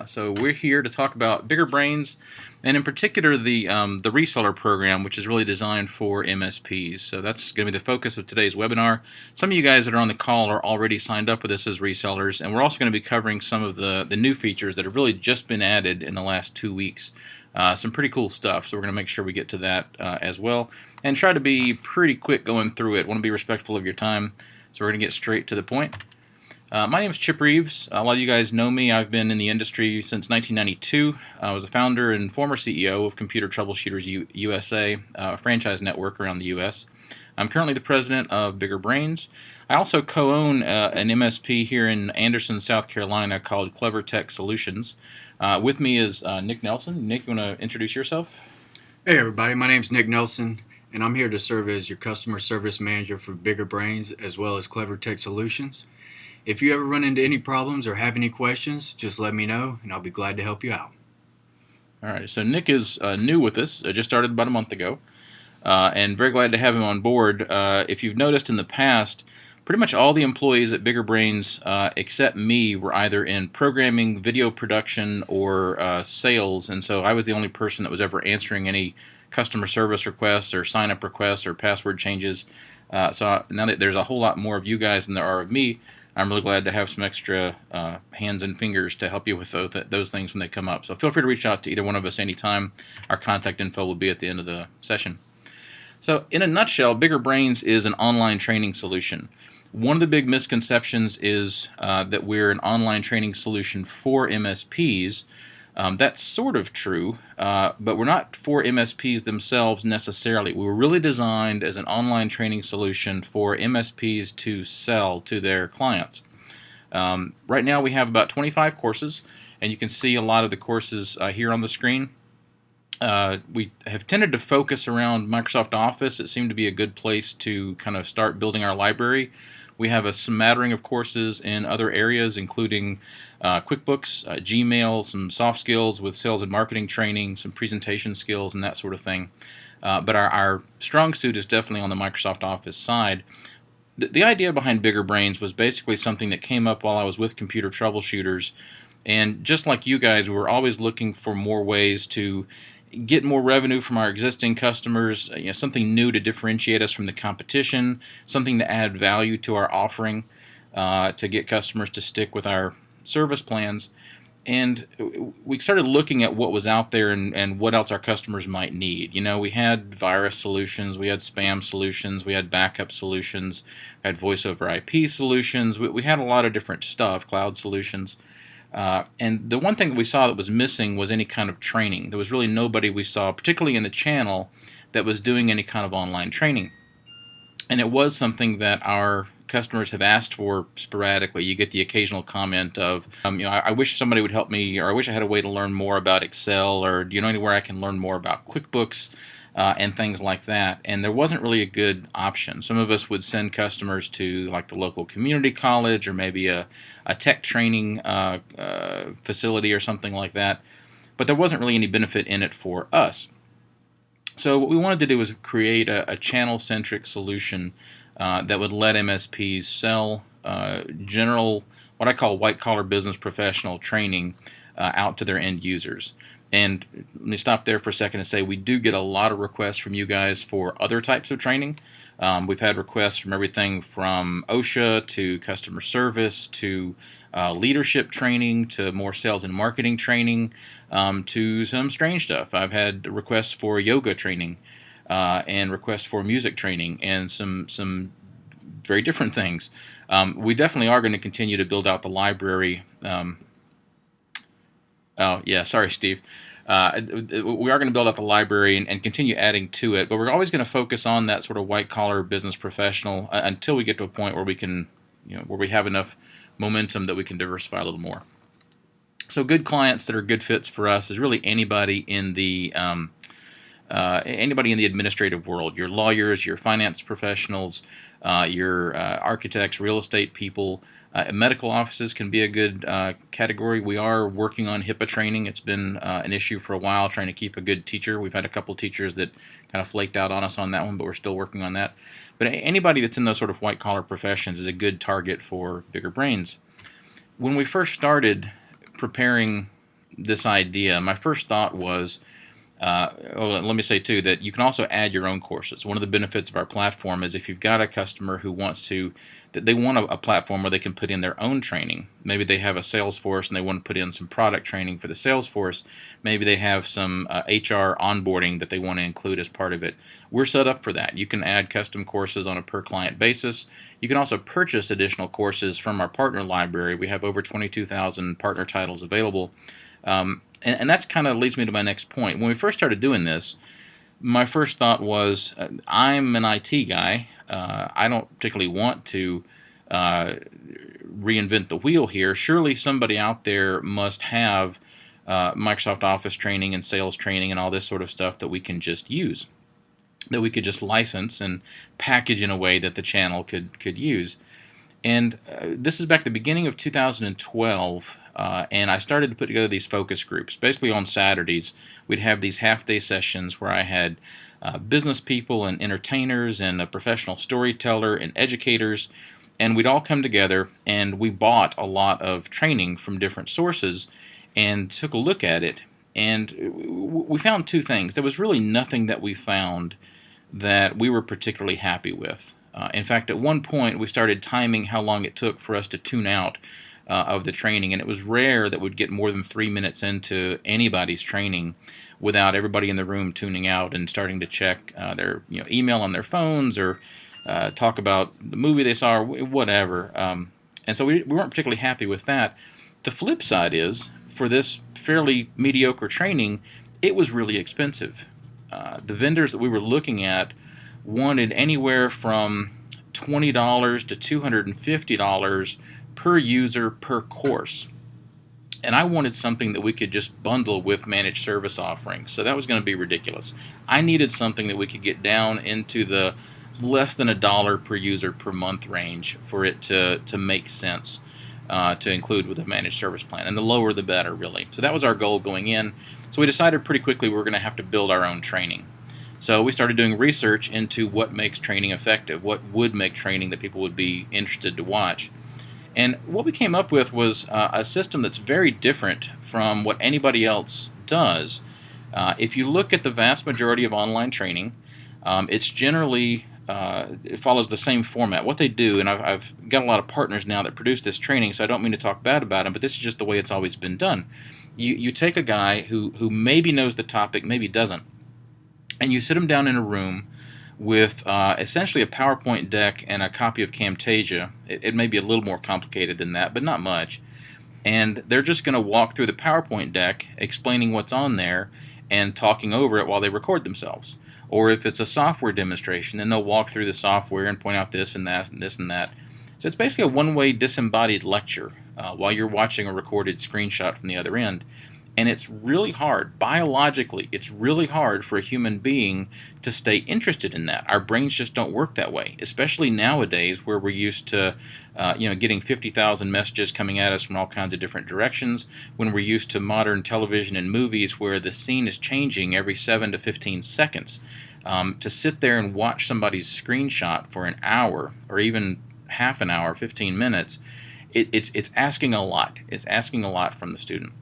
So we're here to talk about Bigger Brains, and in particular the reseller program, which is really designed for MSPs. So that's going to be the focus of today's webinar. Some of you guys that are on the call are already signed up with us as resellers, and we're also going to be covering some of the new features that have really just been added in the last 2 weeks. Some pretty cool stuff, so we're going to make sure we get to that as well, and try to be pretty quick going through it. Want to be respectful of your time, so we're going to get straight to the point. My name is Chip Reeves. A lot of you guys know me. I've been in the industry since 1992. I was a founder and former CEO of Computer Troubleshooters USA, a franchise network around the U.S. I'm currently the president of Bigger Brains. I also co-own an MSP here in Anderson, South Carolina called Clever Tech Solutions. With me is Nick Nelson. Nick, you want to introduce yourself? Hey everybody, my name's Nick Nelson, and I'm here to serve as your customer service manager for Bigger Brains as well as Clever Tech Solutions. If you ever run into any problems or have any questions, just let me know and I'll be glad to help you out. All right, so Nick is new with us, just started about a month ago, and very glad to have him on board. If you've noticed in the past, pretty much all the employees at Bigger Brains, except me, were either in programming, video production, or sales, and so I was the only person that was ever answering any customer service requests or sign-up requests or password changes. So now that there's a whole lot more of you guys than there are of me, I'm really glad to have some extra hands and fingers to help you with those things when they come up. So feel free to reach out to either one of us anytime. Our contact info will be at the end of the session. So in a nutshell, Bigger Brains is an online training solution. One of the big misconceptions is that we're an online training solution for MSPs. That's sort of true, but we're not for MSPs themselves necessarily. We were really designed as an online training solution for MSPs to sell to their clients. Right now we have about 25 courses, and you can see a lot of the courses here on the screen. We have tended to focus around Microsoft Office. It seemed to be a good place to kind of start building our library. We have a smattering of courses in other areas, including QuickBooks, Gmail, some soft skills with sales and marketing training, some presentation skills, and that sort of thing. But our strong suit is definitely on the Microsoft Office side. The idea behind Bigger Brains was basically something that came up while I was with Computer Troubleshooters. And just like you guys, we were always looking for more ways to get more revenue from our existing customers, something new to differentiate us from the competition, something to add value to our offering, to get customers to stick with our service plans. And we started looking at what was out there and what else our customers might need. We had virus solutions, we had spam solutions, we had backup solutions, we had voice over IP solutions, we had a lot of different stuff, cloud solutions. And the one thing that we saw that was missing was any kind of training. There was really nobody we saw, particularly in the channel, that was doing any kind of online training. And it was something that our customers have asked for sporadically. You get the occasional comment of, I wish somebody would help me, or I wish I had a way to learn more about Excel, or do you know anywhere I can learn more about QuickBooks, and things like that. And there wasn't really a good option. Some of us would send customers to like the local community college or maybe a tech training facility or something like that, but there wasn't really any benefit in it for us. So what we wanted to do was create a channel-centric solution that would let MSPs sell general, what I call white-collar business professional training out to their end users. And let me stop there for a second and say we do get a lot of requests from you guys for other types of training. We've had requests from everything from OSHA to customer service to leadership training to more sales and marketing training to some strange stuff. I've had requests for yoga training and requests for music training and some very different things. We definitely are going to continue to build out the library. Oh, yeah, sorry, Steve. We are going to build out the library and continue adding to it, but we're always going to focus on that sort of white-collar business professional until we get to a point where we can, where we have enough momentum that we can diversify a little more. So good clients that are good fits for us is really anybody in the administrative world. Your lawyers, your finance professionals, your architects, real estate people. Medical offices can be a good category. We are working on HIPAA training. It's been an issue for a while trying to keep a good teacher. We've had a couple teachers that kind of flaked out on us on that one, but we're still working on that. But anybody that's in those sort of white-collar professions is a good target for Bigger Brains. When we first started preparing this idea, my first thought was, let me say too that you can also add your own courses. One of the benefits of our platform is if you've got a customer who that they want a platform where they can put in their own training. Maybe they have a sales force and they want to put in some product training for the sales force. Maybe they have some HR onboarding that they want to include as part of it. We're set up for that. You can add custom courses on a per client basis. You can also purchase additional courses from our partner library. We have over 22,000 partner titles available. And that's kind of leads me to my next point. When we first started doing this, my first thought was, I'm an IT guy. I don't particularly want to reinvent the wheel here. Surely somebody out there must have Microsoft Office training and sales training and all this sort of stuff that we can just use, that we could just license and package in a way that the channel could use. And this is back at the beginning of 2012, and I started to put together these focus groups. Basically on Saturdays, we'd have these half-day sessions where I had business people and entertainers and a professional storyteller and educators, and we'd all come together and we bought a lot of training from different sources and took a look at it. And we found two things. There was really nothing that we found that we were particularly happy with. In fact, at one point, we started timing how long it took for us to tune out of the training, and it was rare that we'd get more than 3 minutes into anybody's training without everybody in the room tuning out and starting to check their email on their phones or talk about the movie they saw or whatever. And so we weren't particularly happy with that. The flip side is, for this fairly mediocre training, it was really expensive. The vendors that we were looking at wanted anywhere from $20 to $250 per user per course. And I wanted something that we could just bundle with managed service offerings. So that was going to be ridiculous. I needed something that we could get down into the less than $1 per user per month range for it to make sense to include with a managed service plan. And the lower the better, really. So that was our goal going in. So we decided pretty quickly we were going to have to build our own training. So we started doing research into what makes training effective, what would make training that people would be interested to watch. And what we came up with was a system that's very different from what anybody else does. If you look at the vast majority of online training, it's generally, it follows the same format. What they do, and I've got a lot of partners now that produce this training, so I don't mean to talk bad about them, but this is just the way it's always been done. You take a guy who maybe knows the topic, maybe doesn't, and you sit them down in a room with essentially a PowerPoint deck and a copy of Camtasia. It may be a little more complicated than that, but not much. And they're just going to walk through the PowerPoint deck, explaining what's on there and talking over it while they record themselves. Or if it's a software demonstration, then they'll walk through the software and point out this and that and this and that. So it's basically a one-way disembodied lecture while you're watching a recorded screenshot from the other end. And it's really hard, biologically, it's really hard for a human being to stay interested in that. Our brains just don't work that way, especially nowadays where we're used to getting 50,000 messages coming at us from all kinds of different directions, when we're used to modern television and movies where the scene is changing every 7 to 15 seconds. To sit there and watch somebody's screenshot for an hour or even half an hour, 15 minutes, it's asking a lot. It's asking a lot from the student.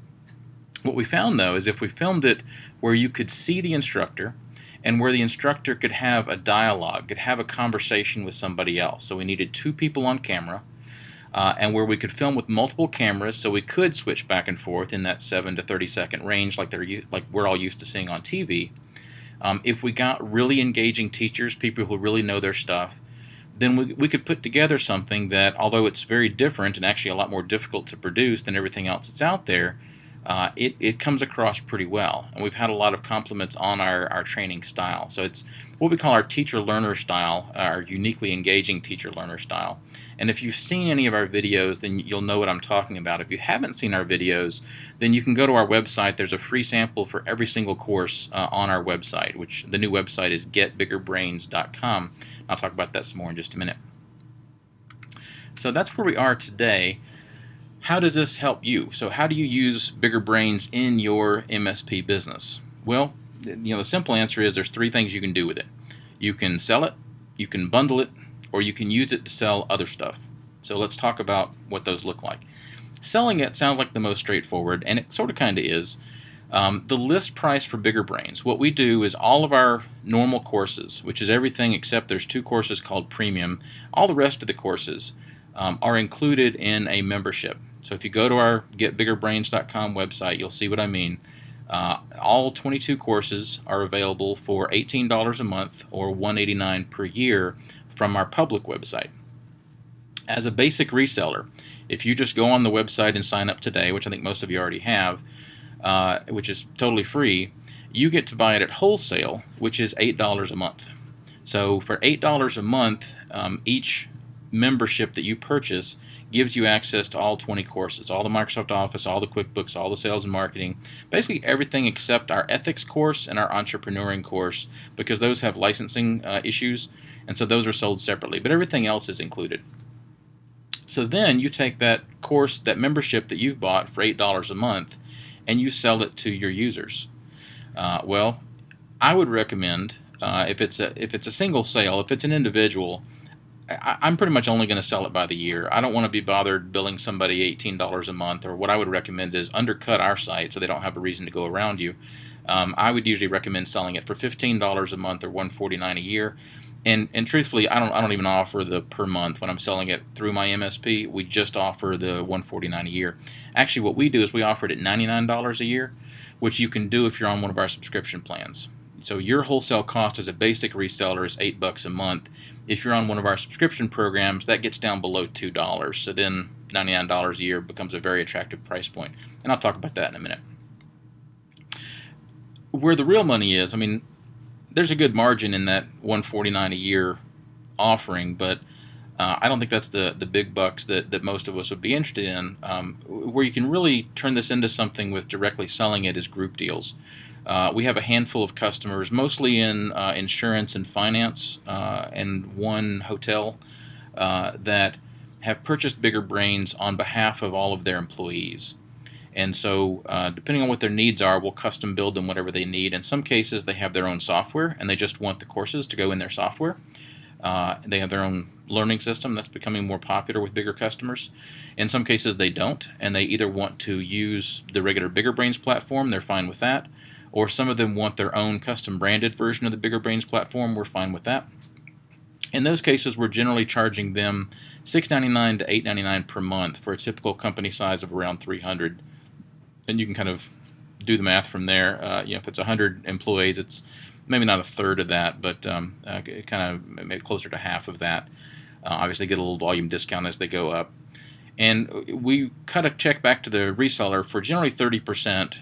What we found, though, is if we filmed it where you could see the instructor and where the instructor could have a dialogue, could have a conversation with somebody else. So we needed 2 people on camera, and where we could film with multiple cameras so we could switch back and forth in that 7 to 30 second range like we're all used to seeing on TV. If we got really engaging teachers, people who really know their stuff, then we could put together something that, although it's very different and actually a lot more difficult to produce than everything else that's out there, it comes across pretty well. And we've had a lot of compliments on our training style. So it's what we call our teacher-learner style, our uniquely engaging teacher-learner style. And if you've seen any of our videos, then you'll know what I'm talking about. If you haven't seen our videos, then you can go to our website. There's a free sample for every single course on our website, which the new website is getbiggerbrains.com. I'll talk about that some more in just a minute. So that's where we are today. How does this help you? So how do you use Bigger Brains in your MSP business? Well, the simple answer is there's 3 things you can do with it. You can sell it, you can bundle it, or you can use it to sell other stuff. So let's talk about what those look like. Selling it sounds like the most straightforward, and it sort of kind of is. The list price for Bigger Brains, what we do is all of our normal courses, which is everything except there's 2 courses called Premium, all the rest of the courses are included in a membership. So if you go to our getbiggerbrains.com website, you'll see what I mean. All 22 courses are available for $18 a month or $189 per year from our public website. As a basic reseller, if you just go on the website and sign up today, which I think most of you already have, which is totally free, you get to buy it at wholesale, which is $8 a month. So for $8 a month, each membership that you purchase gives you access to all 20 courses, all the Microsoft Office, all the QuickBooks, all the sales and marketing, basically everything except our ethics course and our entrepreneuring course, because those have licensing issues, and so those are sold separately, but everything else is included. So then you take that course, that membership that you've bought for $8 a month, and you sell it to your users. Well, I would recommend if it's a single sale, if it's an individual, I'm pretty much only going to sell it by the year. I don't want to be bothered billing somebody $18 a month, or what I would recommend is undercut our site so they don't have a reason to go around you. I would usually recommend selling it for $15 a month or $149 a year. And truthfully, I don't even offer the per month when I'm selling it through my MSP. We just offer the $149 a year. Actually, what we do is we offer it at $99 a year, which you can do if you're on one of our subscription plans. So your wholesale cost as a basic reseller is $8 a month. If you're on one of our subscription programs, that gets down below $2. So then $99 a year becomes a very attractive price point. And I'll talk about that in a minute. Where the real money is, I mean, there's a good margin in that $149 a year offering, but I don't think that's the big bucks that most of us would be interested in. Where you can really turn this into something with directly selling it is group deals. We have a handful of customers, mostly in insurance and finance, and one hotel that have purchased Bigger Brains on behalf of all of their employees. And so, depending on what their needs are, we'll custom build them whatever they need. In some cases, they have their own software, and they just want the courses to go in their software. They have their own learning system that's becoming more popular with bigger customers. In some cases, they don't, and they either want to use the regular Bigger Brains platform, they're fine with that, or some of them want their own custom branded version of the Bigger Brains platform, we're fine with that. In those cases, we're generally charging them $6.99 to $8.99 per month for a typical company size of around 300. And you can kind of do the math from there. If it's 100 employees, it's maybe not a third of that, but kind of maybe closer to half of that. Obviously, get a little volume discount as they go up. And we cut a check back to the reseller for generally 30%,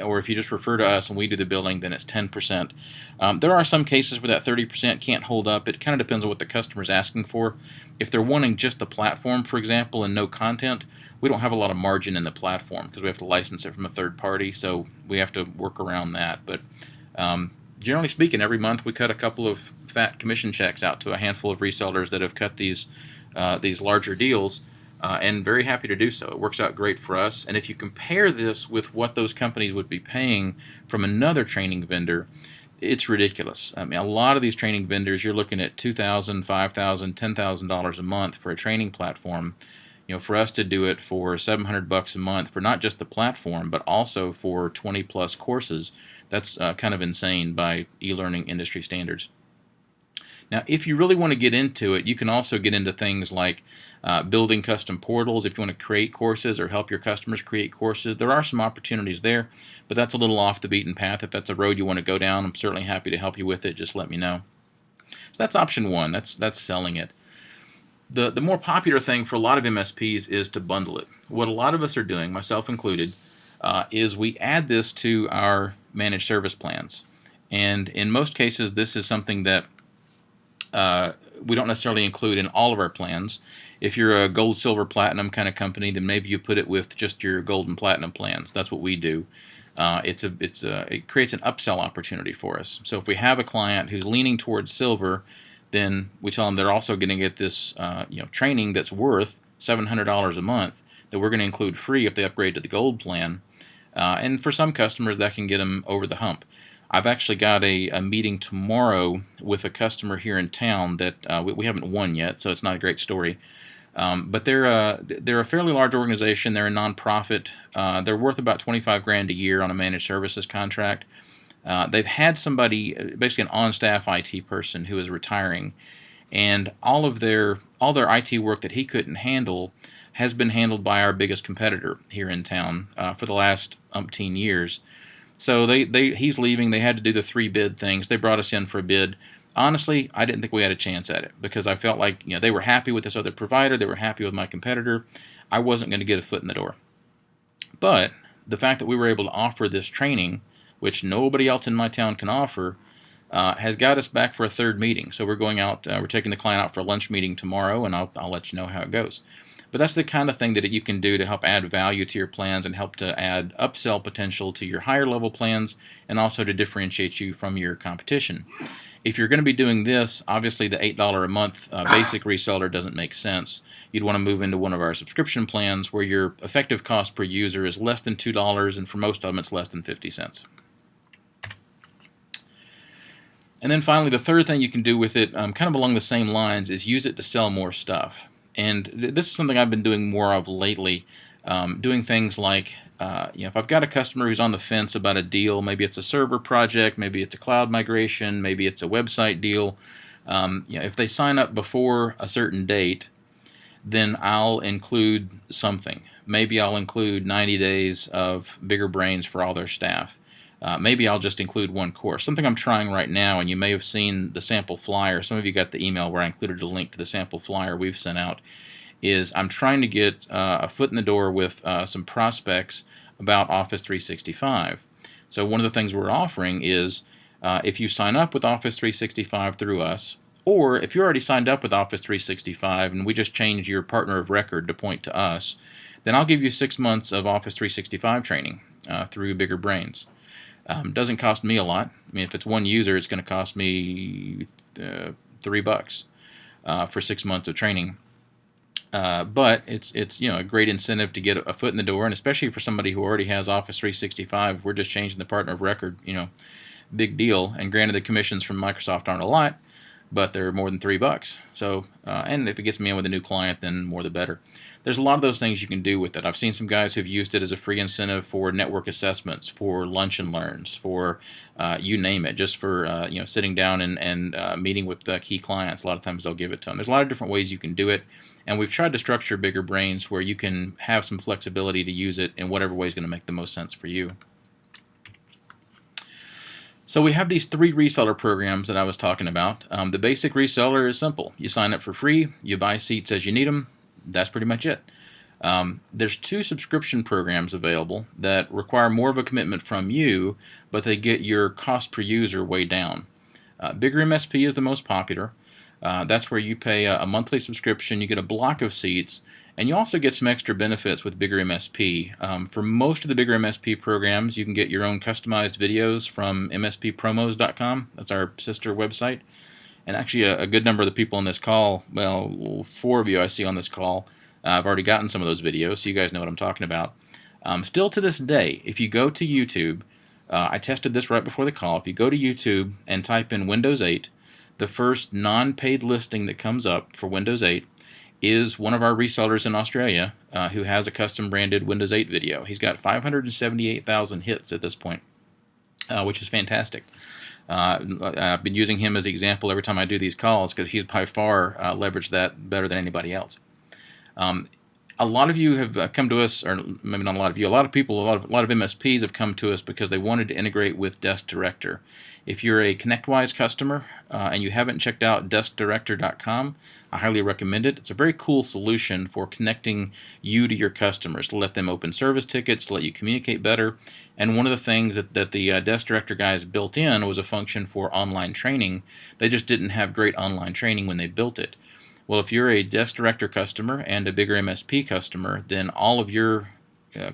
or if you just refer to us and we do the billing, then it's 10%. There are some cases where that 30% can't hold up. It kind of depends on what the customer's asking for. If they're wanting just the platform, for example, and no content, we don't have a lot of margin in the platform because we have to license it from a third party, so we have to work around that. But generally speaking, every month we cut a couple of fat commission checks out to a handful of resellers that have cut these larger deals, and very happy to do so. It works out great for us. And if you compare this with what those companies would be paying from another training vendor, it's ridiculous. I mean, a lot of these training vendors, you're looking at $2,000, $5,000, $10,000 a month for a training platform. For us to do it for $700 a month for not just the platform, but also for 20 plus courses, that's kind of insane by e-learning industry standards. Now, if you really want to get into it, you can also get into things like building custom portals. If you want to create courses or help your customers create courses, there are some opportunities there, but that's a little off the beaten path. If that's a road you want to go down, I'm certainly happy to help you with it. Just let me know. So that's option one. That's selling it. The more popular thing for a lot of MSPs is to bundle it. What a lot of us are doing, myself included, is we add this to our managed service plans. And in most cases, this is something that we don't necessarily include in all of our plans. If you're a gold, silver, platinum kind of company, then maybe you put it with just your gold and platinum plans. That's what we do. It creates an upsell opportunity for us. So if we have a client who's leaning towards silver, then we tell them they're also going to get this training that's worth $700 a month that we're going to include free if they upgrade to the gold plan. And for some customers, that can get them over the hump. I've actually got a meeting tomorrow with a customer here in town that we haven't won yet, so it's not a great story. But they're a fairly large organization. They're a nonprofit. They're worth about 25 grand a year on a managed services contract. They've had somebody, basically an on-staff IT person, who is retiring, and all their IT work that he couldn't handle has been handled by our biggest competitor here in town for the last umpteen years. So he's leaving. They had to do the 3 bid things. They brought us in for a bid. Honestly, I didn't think we had a chance at it because I felt like they were happy with this other provider. They were happy with my competitor. I wasn't going to get a foot in the door. But the fact that we were able to offer this training, which nobody else in my town can offer, has got us back for a 3rd meeting. So we're going out. We're taking the client out for a lunch meeting tomorrow, and I'll let you know how it goes. But that's the kind of thing that you can do to help add value to your plans and help to add upsell potential to your higher level plans, and also to differentiate you from your competition. If you're going to be doing this, obviously the $8 a month basic reseller doesn't make sense. You'd want to move into one of our subscription plans where your effective cost per user is less than $2, and for most of them it's less than 50 cents. And then finally, the 3rd thing you can do with it, kind of along the same lines, is use it to sell more stuff. And this is something I've been doing more of lately, doing things like, if I've got a customer who's on the fence about a deal, maybe it's a server project, maybe it's a cloud migration, maybe it's a website deal, if they sign up before a certain date, then I'll include something. Maybe I'll include 90 days of Bigger Brains for all their staff. Maybe I'll just include one course. Something I'm trying right now, and you may have seen the sample flyer. Some of you got the email where I included a link to the sample flyer we've sent out. Is I'm trying to get a foot in the door with some prospects about Office 365. So one of the things we're offering is if you sign up with Office 365 through us, or if you're already signed up with Office 365 and we just change your partner of record to point to us, then I'll give you 6 months of Office 365 training through Bigger Brains. Doesn't cost me a lot. I mean, if it's one user, it's going to cost me $3 for 6 months of training. But it's a great incentive to get a foot in the door, and especially for somebody who already has Office 365, we're just changing the partner of record. Big deal. And granted, the commissions from Microsoft aren't a lot, but they're more than $3. So, and if it gets me in with a new client, then more the better. There's a lot of those things you can do with it. I've seen some guys who've used it as a free incentive for network assessments, for lunch and learns, for you name it, just for sitting down and meeting with key clients. A lot of times they'll give it to them. There's a lot of different ways you can do it, and we've tried to structure Bigger Brains where you can have some flexibility to use it in whatever way is going to make the most sense for you. So we have these 3 reseller programs that I was talking about. The basic reseller is simple. You sign up for free, you buy seats as you need them. That's pretty much it. There's 2 subscription programs available that require more of a commitment from you, but they get your cost per user way down. Bigger MSP is the most popular. That's where you pay a monthly subscription, you get a block of seats, and you also get some extra benefits with Bigger MSP. For most of the Bigger MSP programs, you can get your own customized videos from msppromos.com. That's our sister website. And actually, a good number of the people on this call, well, 4 of you I see on this call, I've already gotten some of those videos, so you guys know what I'm talking about. Still to this day, if you go to YouTube, I tested this right before the call. If you go to YouTube and type in Windows 8, the first non-paid listing that comes up for Windows 8 is one of our resellers in Australia who has a custom branded Windows 8 video. He's got 578,000 hits at this point, which is fantastic. I've been using him as an example every time I do these calls because he's by far leveraged that better than anybody else. A lot of you have come to us, or maybe not a lot of you, a lot of people, a lot of MSPs have come to us because they wanted to integrate with Desk Director. If you're a ConnectWise customer and you haven't checked out deskdirector.com, I highly recommend it. It's a very cool solution for connecting you to your customers, to let them open service tickets, to let you communicate better. And one of the things that the Desk Director guys built in was a function for online training. They just didn't have great online training when they built it. Well, if you're a Desk Director customer and a Bigger MSP customer, then all of your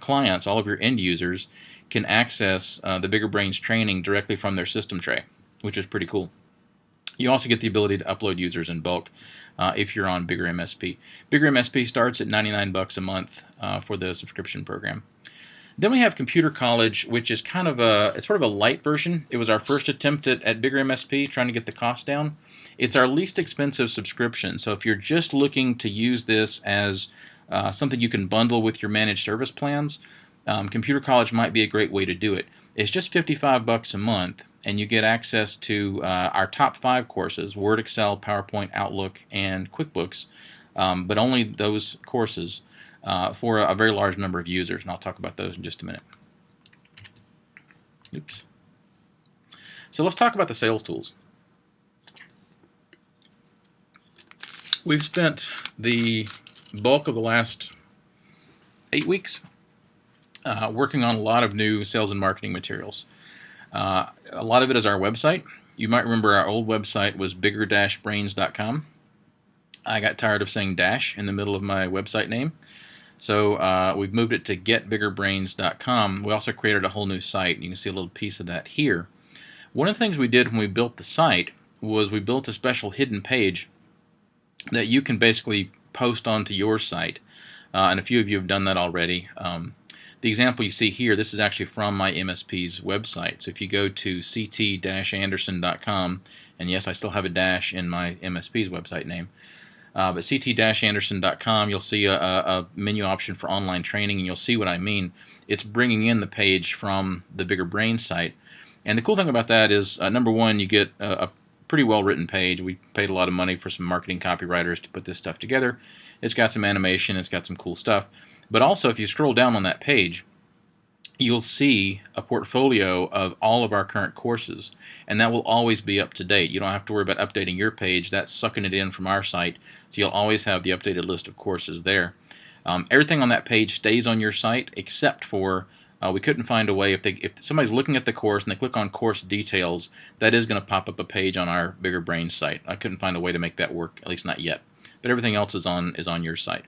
clients, all of your end users, can access the Bigger Brains training directly from their system tray, which is pretty cool. You also get the ability to upload users in bulk if you're on Bigger MSP. Bigger MSP starts at $99 a month for the subscription program. Then we have Computer College, which is it's sort of a light version. It was our first attempt at bigger MSP, trying to get the cost down. It's our least expensive subscription. So if you're just looking to use this as something you can bundle with your managed service plans, Computer College might be a great way to do it. It's just $55 a month, and you get access to our top 5 courses: Word, Excel, PowerPoint, Outlook, and QuickBooks, but only those courses for a very large number of users, and I'll talk about those in just a minute. Oops. So let's talk about the sales tools. We've spent the bulk of the last 8 weeks working on a lot of new sales and marketing materials. A lot of it is our website. You might remember our old website was bigger-brains.com. I got tired of saying dash in the middle of my website name, so we've moved it to getbiggerbrains.com. We also created a whole new site. You can see a little piece of that here. One of the things we did when we built the site was we built a special hidden page that you can basically post onto your site, and a few of you have done that already. The example you see here, this is actually from my MSP's website. So if you go to ct-anderson.com, and yes, I still have a dash in my MSP's website name, but ct-anderson.com, you'll see a menu option for online training, and you'll see what I mean. It's bringing in the page from the Bigger Brains site. And the cool thing about that is, number one, you get a pretty well-written page. We paid a lot of money for some marketing copywriters to put this stuff together. It's got some animation, it's got some cool stuff. But also, if you scroll down on that page, you'll see a portfolio of all of our current courses, and that will always be up to date. You don't have to worry about updating your page. That's sucking it in from our site, so you'll always have the updated list of courses there. Everything on that page stays on your site, except for we couldn't find a way, if somebody's looking at the course and they click on course details, that is going to pop up a page on our Bigger Brains site. I couldn't find a way to make that work, at least not yet. But everything else is on your site.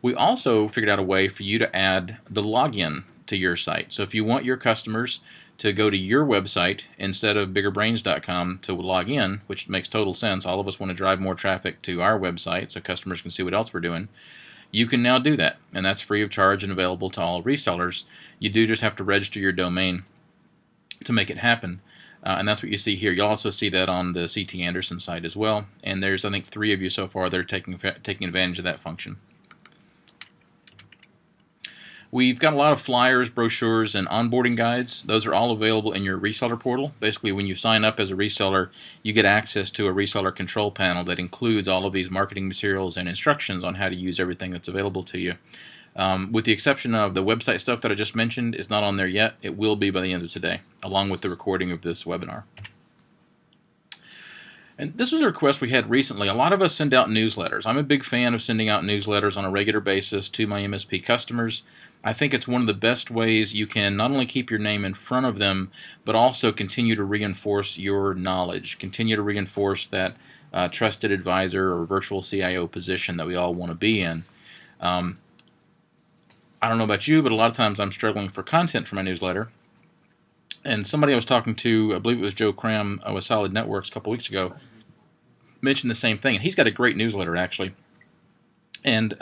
We also figured out a way for you to add the login to your site. So if you want your customers to go to your website instead of biggerbrains.com to log in, which makes total sense, all of us want to drive more traffic to our website so customers can see what else we're doing, you can now do that, and that's free of charge and available to all resellers. You do just have to register your domain to make it happen, and that's what you see here. You'll also see that on the CT Anderson site as well, and there's, I think, 3 of you so far that are taking advantage of that function. We've got a lot of flyers, brochures, and onboarding guides. Those are all available in your reseller portal. Basically, when you sign up as a reseller, you get access to a reseller control panel that includes all of these marketing materials and instructions on how to use everything that's available to you. With the exception of the website stuff that I just mentioned, is not on there yet. It will be by the end of today, along with the recording of this webinar. And this was a request we had recently. A lot of us send out newsletters. I'm a big fan of sending out newsletters on a regular basis to my MSP customers. I think it's one of the best ways you can not only keep your name in front of them, but also continue to reinforce your knowledge, continue to reinforce that trusted advisor or virtual CIO position that we all want to be in. I don't know about you, but a lot of times I'm struggling for content for my newsletter. And somebody I was talking to, I believe it was Joe Cram with Solid Networks a couple weeks ago, mentioned the same thing. And he's got a great newsletter, actually. And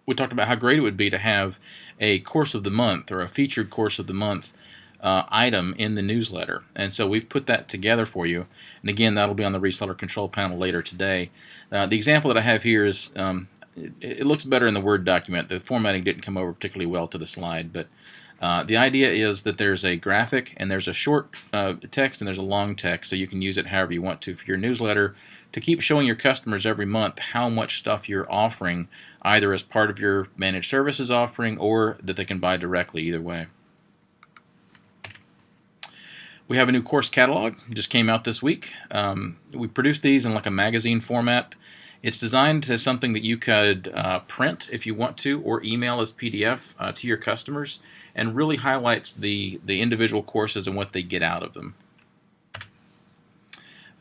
we talked about how great it would be to have a course of the month or a featured course of the month item in the newsletter. And so we've put that together for you. And again, that'll be on the reseller control panel later today. The example that I have here is, it looks better in the Word document. The formatting didn't come over particularly well to the slide, but the idea is that there's a graphic and there's a short text and there's a long text, so you can use it however you want to for your newsletter to keep showing your customers every month how much stuff you're offering, either as part of your managed services offering or that they can buy directly, either way. We have a new course catalog. It just came out this week. We produced these in like a magazine format. It's designed as something that you could print if you want to, or email as PDF to your customers, and really highlights the individual courses and what they get out of them.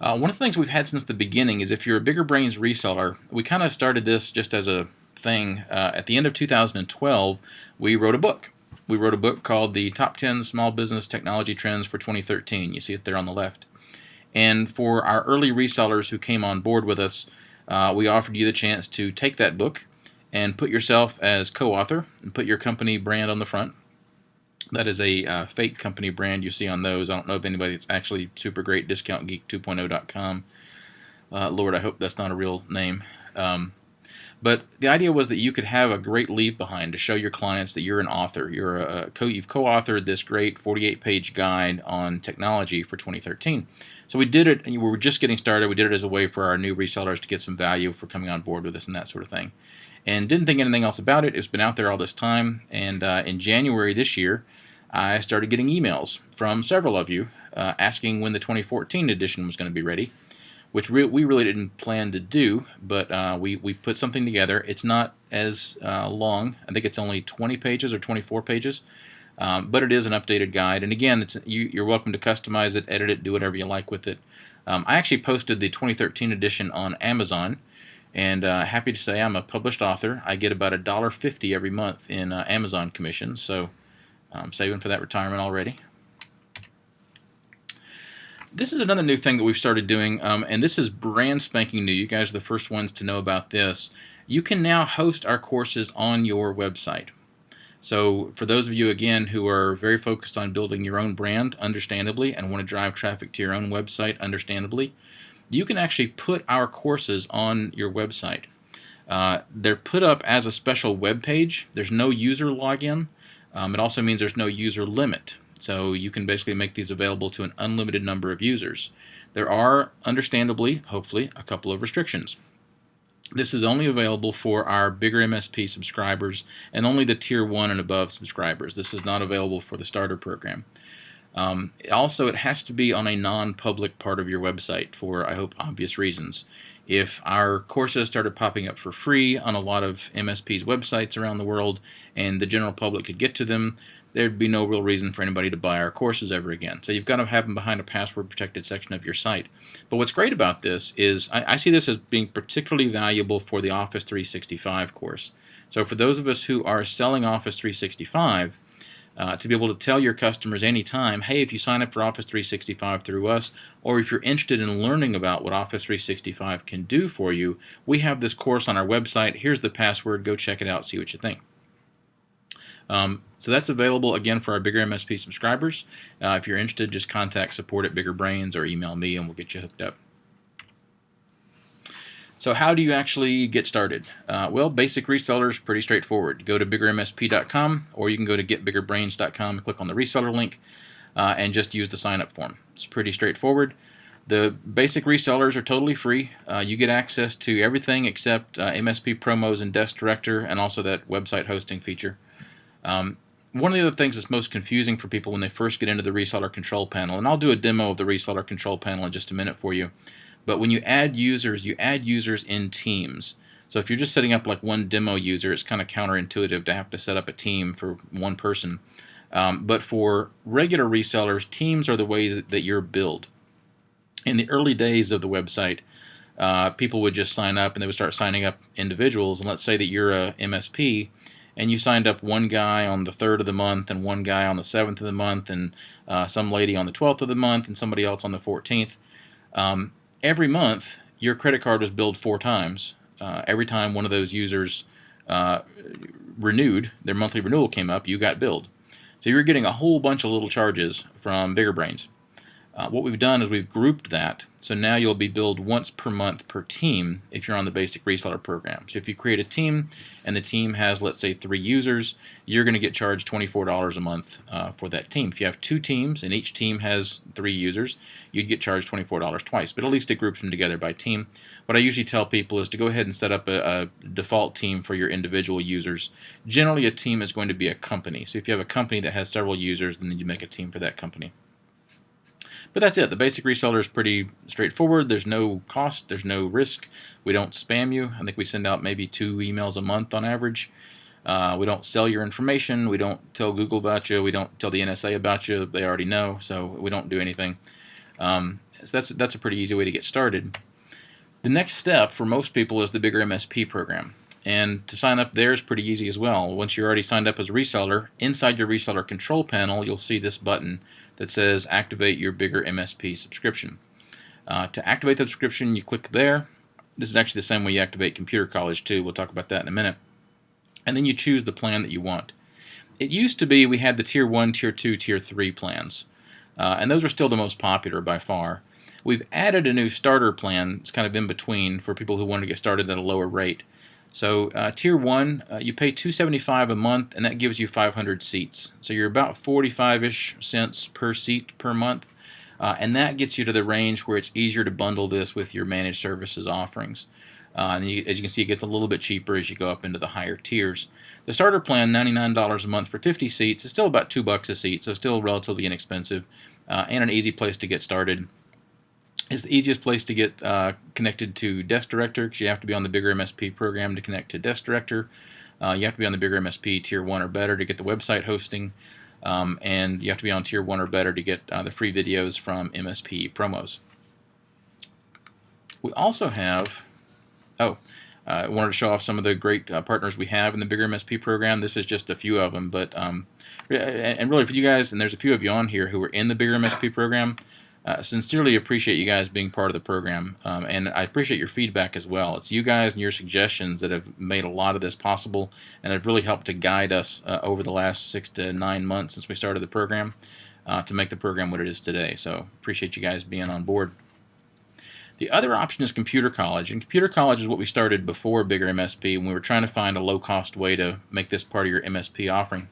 One of the things we've had since the beginning is if you're a Bigger Brains reseller, we kind of started this just as a thing. At the end of 2012, we wrote a book. We wrote a book called The Top 10 Small Business Technology Trends for 2013. You see it there on the left. And for our early resellers who came on board with us, we offered you the chance to take that book and put yourself as co-author and put your company brand on the front. That is a fake company brand you see on those. I don't know of anybody that's actually super great. DiscountGeek2.0.com. Lord, I hope that's not a real name. But the idea was that you could have a great leave behind to show your clients that you're an author. You've co-authored this great 48-page guide on technology for 2013. So we did it, and we were just getting started. We did it as a way for our new resellers to get some value for coming on board with us and that sort of thing. And didn't think anything else about it. It's been out there all this time. And in January this year, I started getting emails from several of you asking when the 2014 edition was going to be ready, which we really didn't plan to do, but we put something together. It's not as long. I think it's only 20 pages or 24 pages, but it is an updated guide. And again, you're welcome to customize it, edit it, do whatever you like with it. I actually posted the 2013 edition on Amazon, and happy to say I'm a published author. I get about $1.50 every month in Amazon commissions, so I'm saving for that retirement already. This is another new thing that we've started doing, and this is brand spanking new. You guys are the first ones to know about this. You can now host our courses on your website. So for those of you, again, who are very focused on building your own brand, understandably, and want to drive traffic to your own website, understandably, you can actually put our courses on your website. They're put up as a special web page. There's no user login. It also means there's no user limit. So you can basically make these available to an unlimited number of users. There are, understandably, hopefully, a couple of restrictions. This is only available for our bigger MSP subscribers and only the Tier 1 and above subscribers. This is not available for the starter program. Also, it has to be on a non-public part of your website for, I hope, obvious reasons. If our courses started popping up for free on a lot of MSP's websites around the world and the general public could get to them, there'd be no real reason for anybody to buy our courses ever again. So you've got to have them behind a password-protected section of your site. But what's great about this is I see this as being particularly valuable for the Office 365 course. So for those of us who are selling Office 365, to be able to tell your customers anytime, hey, if you sign up for Office 365 through us, or if you're interested in learning about what Office 365 can do for you, we have this course on our website. Here's the password. Go check it out, see what you think. So that's available, again, for our bigger MSP subscribers. If you're interested, just contact support at Bigger Brains or email me and we'll get you hooked up. So how do you actually get started? Well, basic reseller is pretty straightforward. Go to biggermsp.com, or you can go to getbiggerbrains.com and click on the reseller link and just use the sign-up form. It's pretty straightforward. The basic resellers are totally free. You get access to everything except MSP promos and Desk Director, and also that website hosting feature. One of the other things that's most confusing for people when they first get into the reseller control panel, and I'll do a demo of the reseller control panel in just a minute for you, but when you add users in teams. So if you're just setting up like one demo user, it's kind of counterintuitive to have to set up a team for one person. But for regular resellers, teams are the way that you're billed. In the early days of the website, people would just sign up and they would start signing up individuals. And let's say that you're a MSP and you signed up one guy on the 3rd of the month and one guy on the 7th of the month and some lady on the 12th of the month and somebody else on the 14th. Every month, your credit card was billed 4 times. Every time one of those users renewed, their monthly renewal came up, you got billed. So you're getting a whole bunch of little charges from Bigger Brains. What we've done is we've grouped that, so now you'll be billed once per month per team if you're on the basic reseller program. So if you create a team and the team has, let's say, 3 users, you're going to get charged $24 a month for that team. If you have 2 teams and each team has 3 users, you'd get charged $24 twice, but at least it groups them together by team. What I usually tell people is to go ahead and set up a default team for your individual users. Generally, a team is going to be a company. So if you have a company that has several users, then you make a team for that company. But that's it. The basic reseller is pretty straightforward. There's no cost. There's no risk. We don't spam you. I think we send out maybe 2 emails a month on average. We don't sell your information. We don't tell Google about you. We don't tell the NSA about you. They already know, so we don't do anything. So that's a pretty easy way to get started. The next step for most people is the Bigger MSP program. And to sign up there is pretty easy as well. Once you're already signed up as a reseller, inside your reseller control panel, you'll see this button that says Activate Your Bigger MSP Subscription. To activate the subscription, you click there. This is actually the same way you activate Computer College too. We'll talk about that in a minute. And then you choose the plan that you want. It used to be we had the Tier 1, Tier 2, Tier 3 plans, and those are still the most popular by far. We've added a new starter plan. It's kind of in between for people who want to get started at a lower rate. So Tier 1, you pay $275 a month, and that gives you 500 seats. So you're about 45-ish cents per seat per month, and that gets you to the range where it's easier to bundle this with your managed services offerings. And as you can see, it gets a little bit cheaper as you go up into the higher tiers. The starter plan, $99 a month for 50 seats, is still about $2 a seat, so still relatively inexpensive, and an easy place to get started. It's the easiest place to get connected to Desk Director, because you have to be on the bigger MSP program to connect to Desk Director. You have to be on the bigger MSP Tier 1 or better to get the website hosting, and you have to be on Tier 1 or better to get the free videos from MSP promos. We also have, I wanted to show off some of the great partners we have in the bigger MSP program. This is just a few of them, but and really for you guys, and there's a few of you on here who are in the bigger MSP program, sincerely appreciate you guys being part of the program, and I appreciate your feedback as well. It's you guys and your suggestions that have made a lot of this possible, and have really helped to guide us over the last 6 to 9 months since we started the program to make the program what it is today. So appreciate you guys being on board. The other option is Computer College, and Computer College is what we started before Bigger MSP when we were trying to find a low-cost way to make this part of your MSP offering.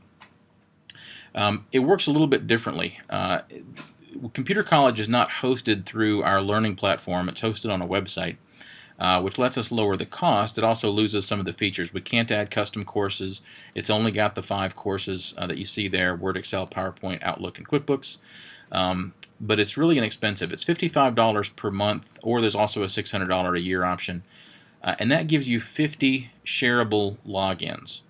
It works a little bit differently. Computer College is not hosted through our learning platform. It's hosted on a website, which lets us lower the cost. It also loses some of the features. We can't add custom courses. It's only got the 5 courses that you see there: Word, Excel, PowerPoint, Outlook, and QuickBooks. But it's really inexpensive. It's $55 per month, or there's also a $600 a year option. And that gives you 50 shareable logins.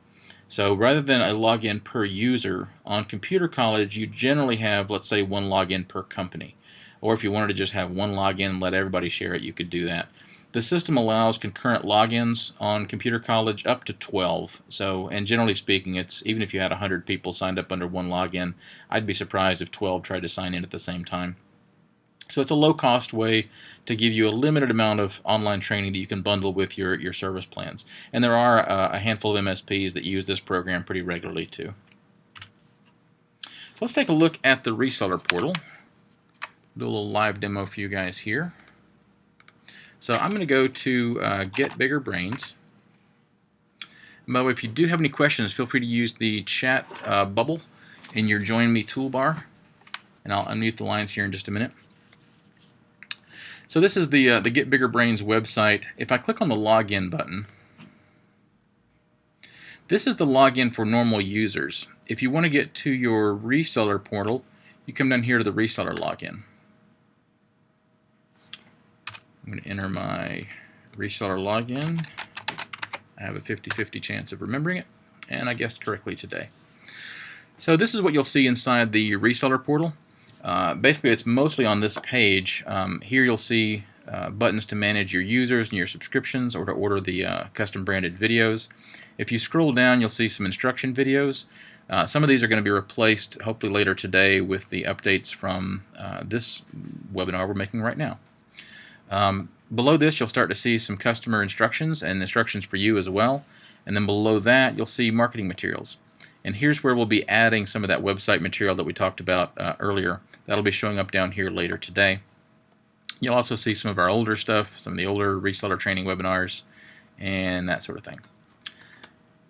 So rather than a login per user, on Computer College you generally have, let's say, 1 login per company. Or if you wanted to just have 1 login and let everybody share it, you could do that. The system allows concurrent logins on Computer College up to 12. So, and generally speaking, it's even if you had 100 people signed up under 1 login, I'd be surprised if 12 tried to sign in at the same time. So it's a low-cost way to give you a limited amount of online training that you can bundle with your service plans. And there are a handful of MSPs that use this program pretty regularly too. So let's take a look at the reseller portal. Do a little live demo for you guys here. So I'm going to go to Get Bigger Brains. And by the way, if you do have any questions, feel free to use the chat bubble in your Join Me toolbar. And I'll unmute the lines here in just a minute. So this is the Get Bigger Brains website. If I click on the login button, this is the login for normal users. If you want to get to your reseller portal, you come down here to the reseller login. I'm going to enter my reseller login. I have a 50-50 chance of remembering it, and I guessed correctly today. So this is what you'll see inside the reseller portal. Basically, it's mostly on this page. Here you'll see buttons to manage your users and your subscriptions, or to order the custom branded videos. If you scroll down, you'll see some instruction videos. Some of these are going to be replaced hopefully later today with the updates from this webinar we're making right now. Below this, you'll start to see some customer instructions and instructions for you as well. And then below that, you'll see marketing materials. And here's where we'll be adding some of that website material that we talked about earlier. That'll be showing up down here later today. You'll also see some of our older stuff, some of the older reseller training webinars, and that sort of thing.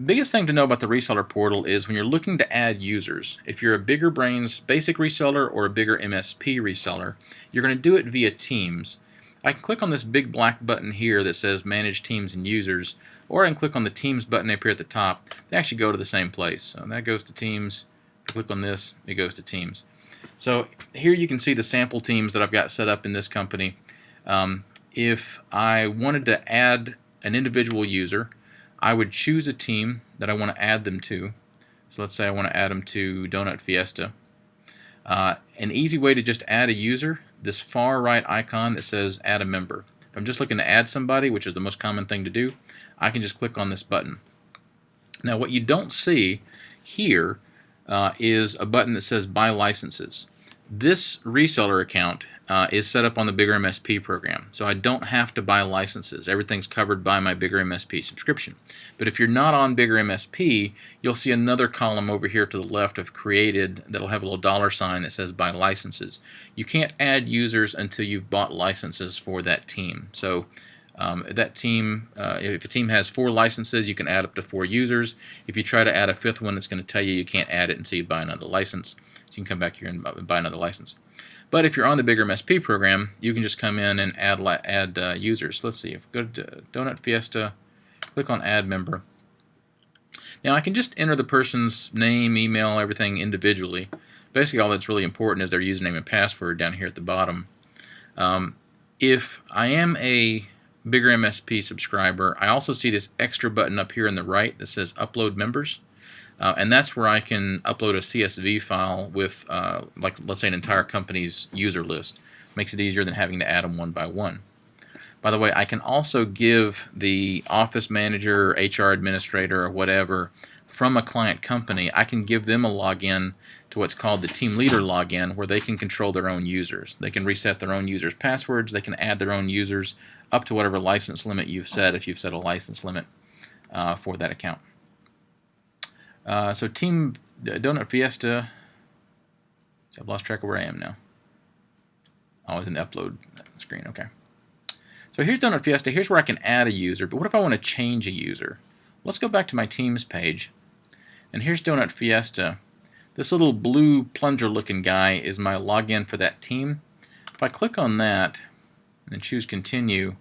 Biggest thing to know about the reseller portal is when you're looking to add users, if you're a Bigger Brains basic reseller or a bigger MSP reseller, you're going to do it via Teams. I can click on this big black button here that says Manage Teams and Users, or I can click on the Teams button up here at the top. They actually go to the same place. So that goes to Teams. Click on this, it goes to Teams. So here you can see the sample teams that I've got set up in this company. If I wanted to add an individual user, I would choose a team that I want to add them to. So let's say I want to add them to Donut Fiesta. An easy way to just add a user, this far right icon that says Add a Member. If I'm just looking to add somebody, which is the most common thing to do, I can just click on this button. Now what you don't see here is a button that says Buy Licenses. This reseller account is set up on the Bigger MSP program. So I don't have to buy licenses. Everything's covered by my Bigger MSP subscription. But if you're not on Bigger MSP, you'll see another column over here to the left of created that'll have a little $sign that says buy licenses. You can't add users until you've bought licenses for that team. So that team, if a team has 4 licenses, you can add up to 4 users. If you try to add a 5th one, it's going to tell you can't add it until you buy another license. So you can come back here and buy another license. But if you're on the Bigger MSP program, you can just come in and add users. Let's see. If we go to Donut Fiesta, click on Add Member. Now I can just enter the person's name, email, everything individually. Basically, all that's really important is their username and password down here at the bottom. If I am a Bigger MSP subscriber, I also see this extra button up here on the right that says Upload Members. And that's where I can upload a CSV file with, like, let's say, an entire company's user list. Makes it easier than having to add them one by one. By the way, I can also give the office manager, HR administrator, or whatever from a client company, I can give them a login to what's called the team leader login, where they can control their own users. They can reset their own users' passwords. They can add their own users up to whatever license limit you've set, if you've set a license limit for that account. So Team Donut Fiesta, I've lost track of where I am now. Oh, I was in the upload screen, okay. So here's Donut Fiesta, here's where I can add a user, but what if I want to change a user? Let's go back to my Teams page, and here's Donut Fiesta. This little blue plunger looking guy is my login for that team. If I click on that and choose Continue,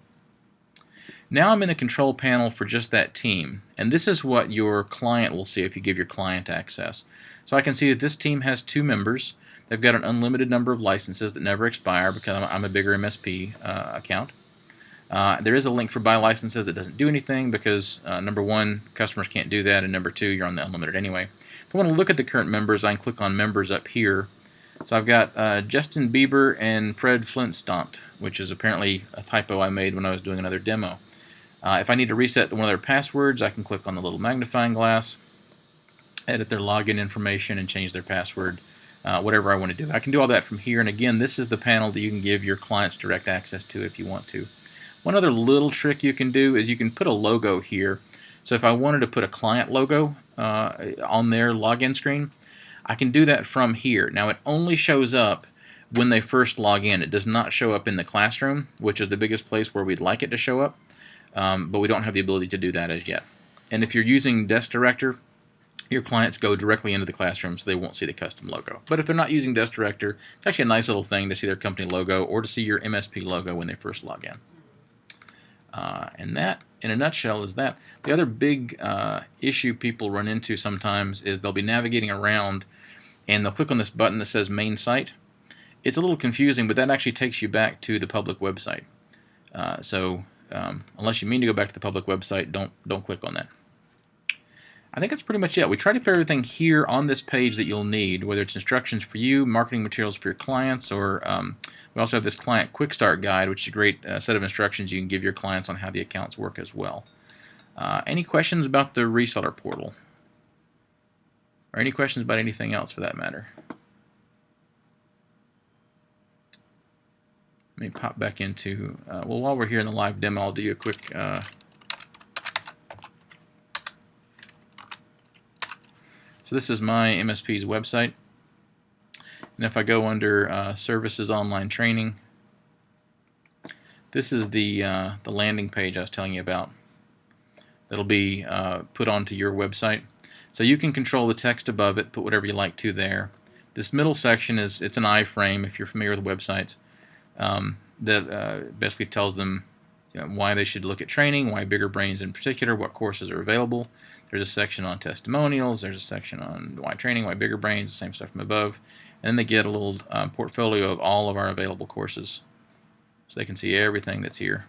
now I'm in the control panel for just that team, and this is what your client will see if you give your client access. So I can see that this team has 2 members. They've got an unlimited number of licenses that never expire because I'm a Bigger MSP account. There is a link for buy licenses that doesn't do anything because number 1, customers can't do that, and number 2, you're on the unlimited anyway. If I want to look at the current members, I can click on members up here. So I've got Justin Bieber and Fred Flintstont, which is apparently a typo I made when I was doing another demo. If I need to reset one of their passwords, I can click on the little magnifying glass, edit their login information, and change their password, whatever I want to do. I can do all that from here, and again, this is the panel that you can give your clients direct access to if you want to. One other little trick you can do is you can put a logo here. So if I wanted to put a client logo on their login screen, I can do that from here. Now it only shows up when they first log in. It does not show up in the classroom, which is the biggest place where we'd like it to show up. But we don't have the ability to do that as yet. And if you're using Desk Director, your clients go directly into the classroom, so they won't see the custom logo. But if they're not using Desk Director, it's actually a nice little thing to see their company logo or to see your MSP logo when they first log in. And that, in a nutshell, is that. The other big issue people run into sometimes is they'll be navigating around and they'll click on this button that says Main Site. It's a little confusing, but that actually takes you back to the public website. Unless you mean to go back to the public website, don't click on that. I think that's pretty much it. We try to put everything here on this page that you'll need, whether it's instructions for you, marketing materials for your clients, or we also have this client quick start guide, which is a great set of instructions you can give your clients on how the accounts work as well. Any questions about the reseller portal? Or any questions about anything else for that matter? Let me pop back into, well, while we're here in the live demo, I'll do you a quick so this is my MSP's website, and if I go under Services Online Training, this is the landing page I was telling you about. That'll be put onto your website. So you can control the text above it, put whatever you like to there. This middle section it's an iframe if you're familiar with websites. That basically tells them why they should look at training, why Bigger Brains in particular, what courses are available. There's a section on testimonials, there's a section on why training, why Bigger Brains, the same stuff from above. And then they get a little portfolio of all of our available courses, so they can see everything that's here.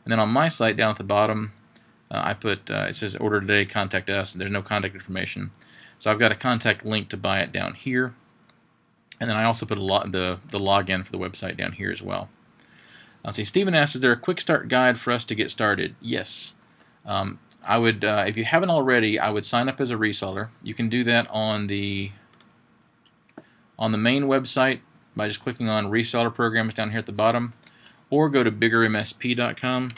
And then on my site down at the bottom, I put, it says order today, contact us, and there's no contact information. So I've got a contact link to buy it down here. And then I also put the login for the website down here as well. I'll see, Stephen asks, is there a quick start guide for us to get started? Yes. I would, if you haven't already, I would sign up as a reseller. You can do that on the main website, by just clicking on reseller programs down here at the bottom, or go to biggermsp.com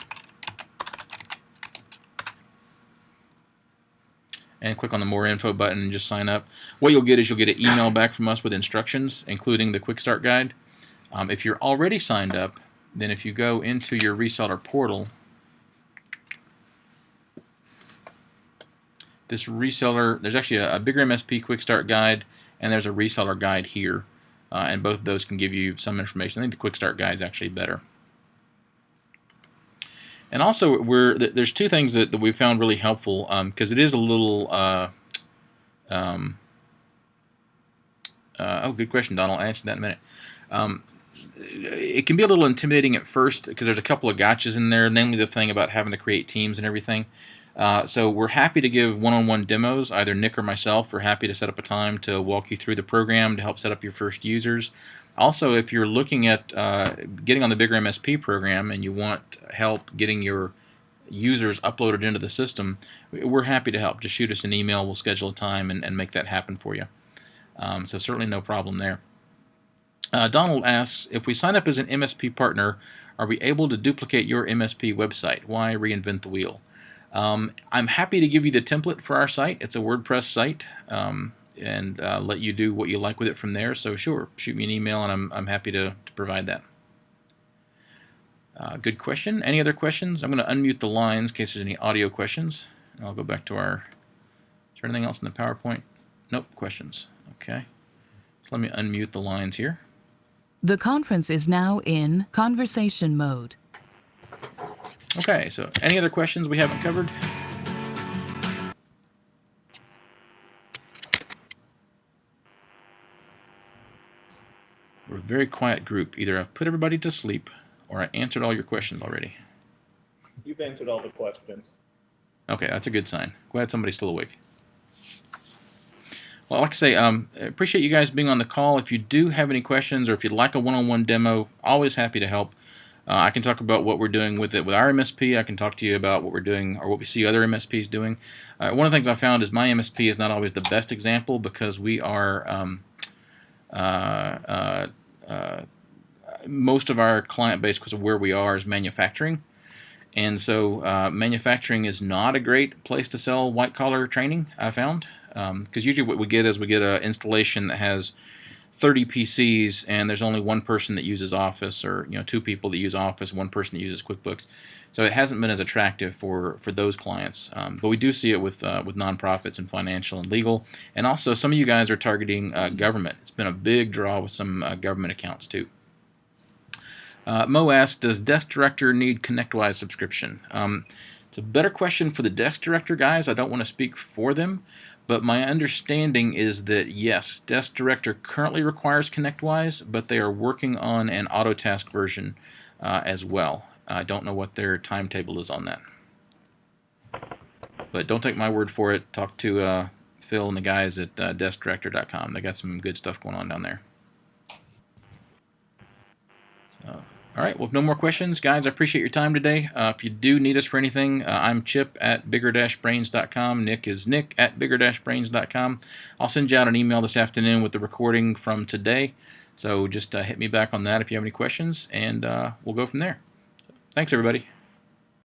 and click on the more info button and just sign up. What you'll get is you'll get an email back from us with instructions, including the quick start guide. If you're already signed up, then if you go into your reseller portal, this reseller, there's actually a bigger MSP quick start guide, and there's a reseller guide here, and both of those can give you some information. I think the quick start guide is actually better. And also, there's two things that we found really helpful, because it is a little. Oh, good question, Donald. I'll answer that in a minute. It can be a little intimidating at first because there's a couple of gotchas in there, namely the thing about having to create teams and everything. So we're happy to give one-on-one demos. Either Nick or myself are happy to set up a time to walk you through the program to help set up your first users. Also, if you're looking at getting on the Bigger MSP program and you want help getting your users uploaded into the system, we're happy to help. Just shoot us an email. We'll schedule a time and make that happen for you. So certainly no problem there. Donald asks, if we sign up as an MSP partner, are we able to duplicate your MSP website? Why reinvent the wheel? I'm happy to give you the template for our site. It's a WordPress site, and let you do what you like with it from there. So sure, shoot me an email, and I'm happy to provide that. Good question. Any other questions? I'm going to unmute the lines in case there's any audio questions. And I'll go back to our... Is there anything else in the PowerPoint? Nope, questions. Okay. So let me unmute the lines here. The conference is now in conversation mode. Okay, so any other questions we haven't covered? We're a very quiet group. Either I've put everybody to sleep or I answered all your questions already. You've answered all the questions. Okay, that's a good sign. Glad somebody's still awake. Well, like I say, I appreciate you guys being on the call. If you do have any questions or if you'd like a one-on-one demo, always happy to help. I can talk about what we're doing with it with our MSP. I can talk to you about what we're doing or what we see other MSPs doing. One of the things I found is my MSP is not always the best example because we are most of our client base, because of where we are, is manufacturing. And so manufacturing is not a great place to sell white-collar training, I found. Because usually what we get is we get an installation that has 30 PCs and there's only one person that uses Office, or two people that use Office, one person that uses QuickBooks. So it hasn't been as attractive for those clients. But we do see it with nonprofits and financial and legal. And also some of you guys are targeting government. It's been a big draw with some government accounts too. Mo asks, does Desk Director need ConnectWise subscription? It's a better question for the Desk Director guys. I don't want to speak for them. But my understanding is that, yes, Desk Director currently requires ConnectWise, but they are working on an Autotask version as well. I don't know what their timetable is on that. But don't take my word for it. Talk to Phil and the guys at deskdirector.com. They got some good stuff going on down there. So, all right, well, if no more questions, guys, I appreciate your time today. If you do need us for anything, I'm Chip at bigger-brains.com. Nick is Nick at bigger-brains.com. I'll send you out an email this afternoon with the recording from today. So just hit me back on that if you have any questions, and we'll go from there. So, thanks, everybody.